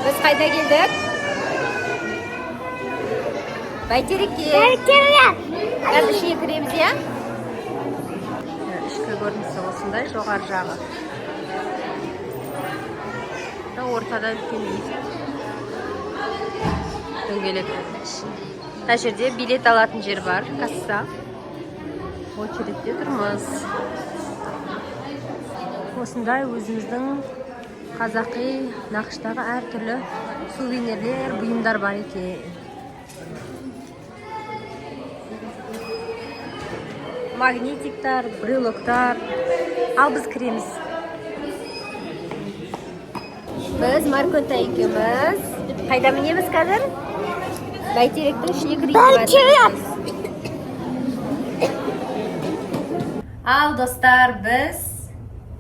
Biz qayda keldik? Bayterikka. Hozir ishga kiramiz ya. Ishga ko'rinsa osonday, жоғары жағы. Ортада үлкен lift. Дөңгелек. Мына жерде билет алатын жер бар, касса. Очередте тұрмыз. Осындай өзіміздің қазақи нақыштағы әртүрлі сувенирлер, бұйымдар бар екен. Магнитиктар, брелоктар. Ал біз кіреміз. Biz Markonda ikimiz. Qayda minamiz қазір? Bayterekning ishini kiramiz. Al dostlar, biz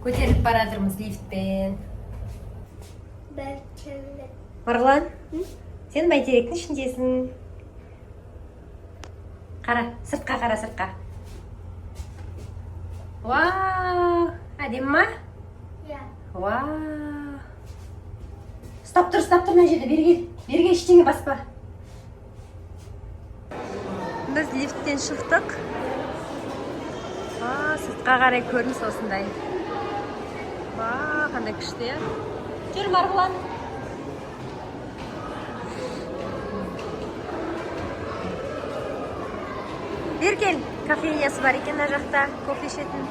ko'tarilib boradirmiz liftdan. Marg'ulon, sen bayterekning ishindesin. Qara, sirtqa qara, sirtqa. Vau, ademmi? Vau. Stop tur, mына жерде, берге ештеңе баспа. Біз лифттен шықтық. Сыртқа қарай көрініс осындай. Қандай күшті, я. Жүр, Марғұлан. Бер кел, кофейнясы бар екен мына жақта, кофе ішетін.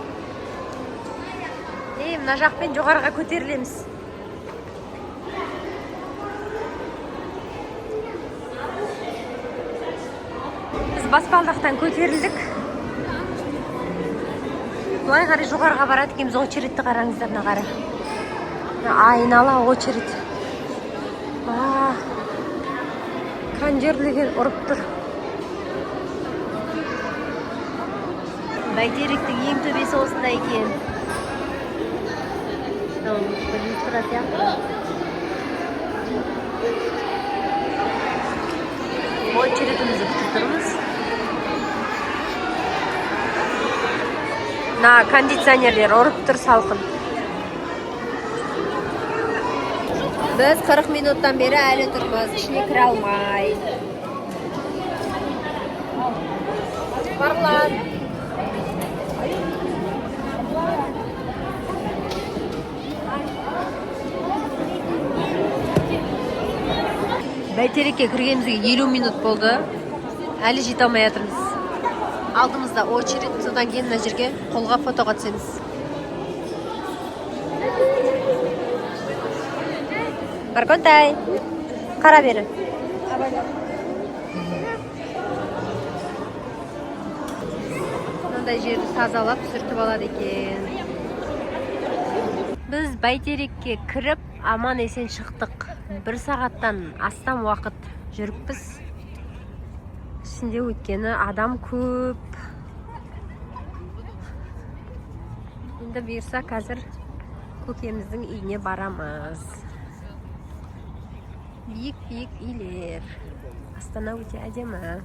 Мына жақпен жоғарыға көтерілеміз. Баспалдақтан көтерілдік. Бұлай қарай жоғарыға барады екенбіз. Очередті қараңыздар, мына қара. Айнала очеред. Конжерліген ұрып тұр. Байтеректің ең төбесі осындай екен. Очередімізді күтіп тұрмыз. Кондиционерлер ұрып тұр салқын. Біз 40 минуттан бері әлі тұрмыз, ішіне кіре алмай. Марғұлан. Байтерекке кіргенімізге 50 минут болды. Әлі жете алмай жатырмыз. Алдымызда очеред, содан кейін мына жерге қолға фотоға түсеміз. Марконтай, қара бері. Мынандай жерді тазалап сүртіп алады екен. Біз Байтерекке кіріп, аман есен шықтық. 1 сағаттан астам уақыт жүріппіз. Ішінде өткені адам көп. Енді бұйырса қазір көкеміздің үйіне барамыз. Биік үйлер. Астана өте әдемі.